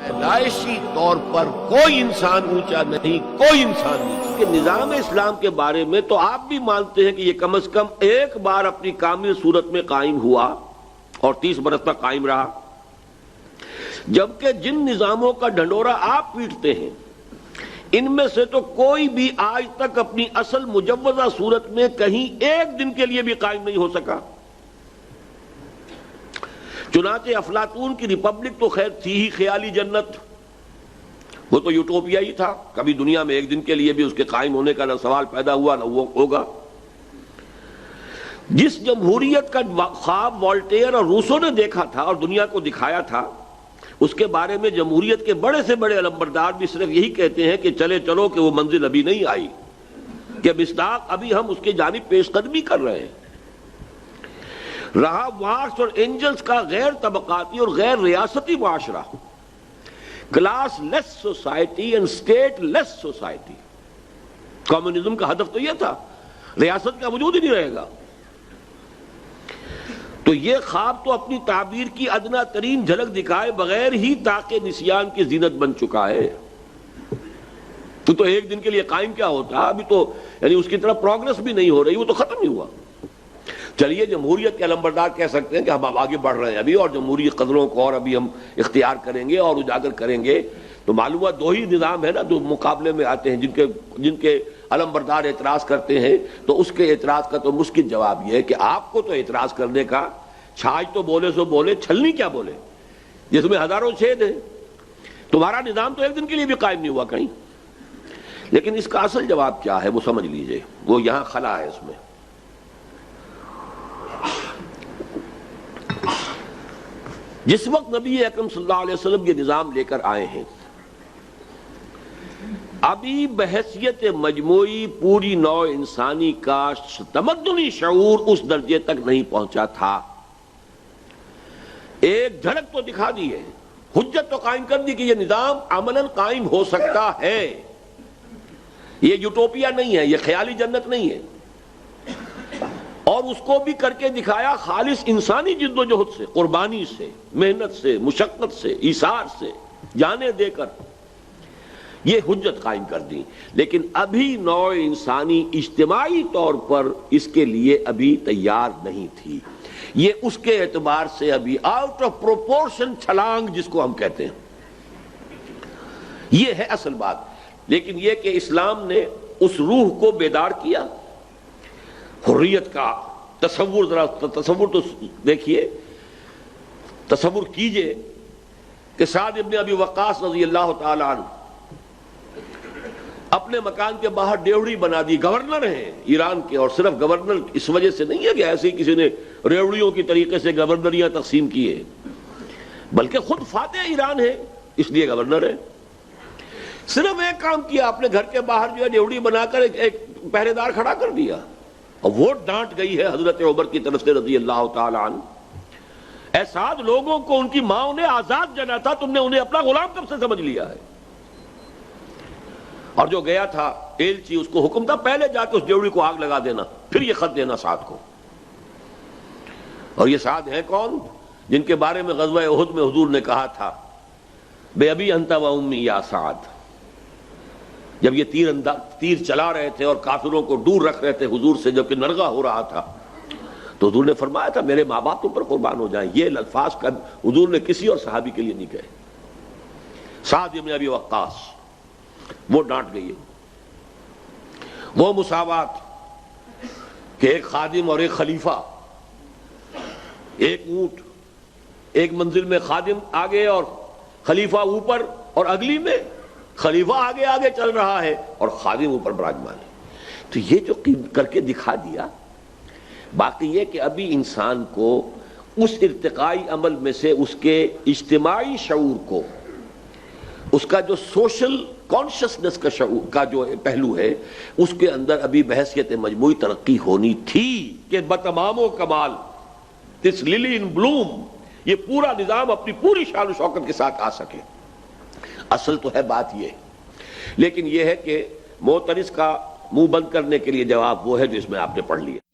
پیدائشی طور پر کوئی انسان اونچا نہیں، کوئی انسان نہیں کہ نظام اسلام کے بارے میں تو آپ بھی مانتے ہیں کہ یہ کم از کم ایک بار اپنی کامل صورت میں قائم ہوا اور 30 برس تک قائم رہا، جبکہ جن نظاموں کا ڈھنڈورا آپ پیٹتے ہیں ان میں سے تو کوئی بھی آج تک اپنی اصل مجوزہ صورت میں کہیں ایک دن کے لیے بھی قائم نہیں ہو سکا۔ چنانچہ افلاطون کی ریپبلک تو خیر تھی ہی خیالی جنت، وہ تو یوٹوپیا ہی تھا، کبھی دنیا میں ایک دن کے لیے بھی اس کے قائم ہونے کا نہ سوال پیدا ہوا نہ وہ ہوگا۔ جس جمہوریت کا خواب والٹیر اور روسو نے دیکھا تھا اور دنیا کو دکھایا تھا، اس کے بارے میں جمہوریت کے بڑے سے بڑے علمبردار بھی صرف یہی کہتے ہیں کہ چلو کہ وہ منزل ابھی نہیں آئی، کہ مصداق ابھی ہم اس کے جانب پیش قدمی کر رہے ہیں۔ رہا مارکس اور اینجلز کا غیر طبقاتی اور غیر ریاستی معاشرہ، class less society and state less society, communism کا ہدف تو یہ تھا، ریاست کا وجود ہی نہیں رہے گا۔ تو یہ خواب تو اپنی تعبیر کی ادنا ترین جھلک دکھائے بغیر ہی تاکہ نسیان کی زینت بن چکا ہے۔ تو ایک دن کے لیے قائم کیا ہوتا، ابھی تو یعنی اس کی طرف پروگرس بھی نہیں ہو رہی، وہ تو ختم ہی ہوا۔ چلیے جمہوریت کے علمبردار کہہ سکتے ہیں کہ ہم آگے بڑھ رہے ہیں ابھی، اور جمہوری قدروں کو اور ابھی ہم اختیار کریں گے اور اجاگر کریں گے، تو معلوم ہوا دو ہی نظام ہے نا جو مقابلے میں آتے ہیں، جن کے علمبردار اعتراض کرتے ہیں۔ تو اس کے اعتراض کا تو مشکل جواب یہ ہے کہ آپ کو تو اعتراض کرنے کا، چھاج تو بولے سو بولے، چھلنی کیا بولے، جس میں ہزاروں چھید ہیں۔ تمہارا نظام تو ایک دن کے لیے بھی قائم نہیں ہوا کہیں۔ لیکن اس کا اصل جواب کیا ہے وہ سمجھ لیجئے، وہ یہاں خلا ہے اس میں۔ جس وقت نبی اکرم صلی اللہ علیہ وسلم یہ نظام لے کر آئے ہیں، ابھی بحیثیت مجموعی پوری نوع انسانی کا تمدنی شعور اس درجے تک نہیں پہنچا تھا۔ ایک جھلک تو دکھا دی ہے، حجت تو قائم کر دی کہ یہ نظام عملاً قائم ہو سکتا ہے، یہ یوٹوپیا نہیں ہے، یہ خیالی جنت نہیں ہے، اور اس کو بھی کر کے دکھایا خالص انسانی جد و جہد سے، قربانی سے، محنت سے، مشقت سے، ایثار سے، جانیں دے کر یہ حجت قائم کر دی۔ لیکن ابھی نوع انسانی اجتماعی طور پر اس کے لیے ابھی تیار نہیں تھی۔ یہ اس کے اعتبار سے ابھی آؤٹ آف پروپورشن چھلانگ جس کو ہم کہتے ہیں، یہ ہے اصل بات۔ لیکن یہ کہ اسلام نے اس روح کو بیدار کیا، حریت کا تصور، ذرا تصور تو دیکھیے، تصور کیجئے کہ سعد ابن ابی وقاص رضی اللہ تعالی عنہ اپنے مکان کے باہر ڈیوڑی بنا دی، گورنر ہیں ایران کے، اور صرف گورنر اس وجہ سے نہیں ہے کہ ایسے ہی کسی نے ریوڑیوں کی طریقے سے گورنریاں تقسیم کی ہے، بلکہ خود فاتح ایران ہے اس لیے گورنر ہے۔ صرف ایک کام کیا، اپنے گھر کے باہر جو ہے ڈیوڑی بنا کر ایک پہرے دار کھڑا کر دیا، اور ووٹ ڈانٹ گئی ہے حضرت عمر کی طرف سے رضی اللہ تعالی عنہ۔ اے سعد، لوگوں کو ان کی ماں نے آزاد جنا تھا، تم نے انہیں اپنا غلام کب سے سمجھ لیا ہے؟ اور جو گیا تھا ایلچی، اس کو حکم تھا پہلے جا کے اس ڈیوڑی کو آگ لگا دینا، پھر یہ خط دینا سعد کو۔ اور یہ سعد ہیں کون؟ جن کے بارے میں غزوہ احد میں حضور نے کہا تھا بے ابی انت و امی یا سعد، جب یہ تیر چلا رہے تھے اور کافروں کو دور رکھ رہے تھے حضور سے، جبکہ نرغہ ہو رہا تھا، تو حضور نے فرمایا تھا میرے ماں باپ تم پر قربان ہو جائیں۔ یہ الفاظ کا حضور نے کسی اور صحابی کے لیے نہیں کہے۔ سعد ابن ابی وقاص وہ ڈانٹ گئی ہے، وہ مساوات کہ ایک خادم اور ایک خلیفہ، ایک اونٹ، ایک منزل میں خادم آگے اور خلیفہ اوپر، اور اگلی میں خلیفہ آگے آگے چل رہا ہے اور خادم اوپر براجمان ہے۔ تو یہ جو کر کے دکھا دیا۔ باقی یہ کہ ابھی انسان کو اس ارتقائی عمل میں سے اس کے اجتماعی شعور کو، اس کا جو سوشل کانشسنس کا شعور کا جو پہلو ہے، اس کے اندر ابھی بحیثیت مجموعی ترقی ہونی تھی کہ بتمام و کمال دس للی ان بلوم یہ پورا نظام اپنی پوری شان و شوکت کے ساتھ آ سکے۔ اصل تو ہے بات یہ، لیکن یہ ہے کہ معترض کا منہ بند کرنے کے لیے جواب وہ ہے جو اس میں آپ نے پڑھ لیا۔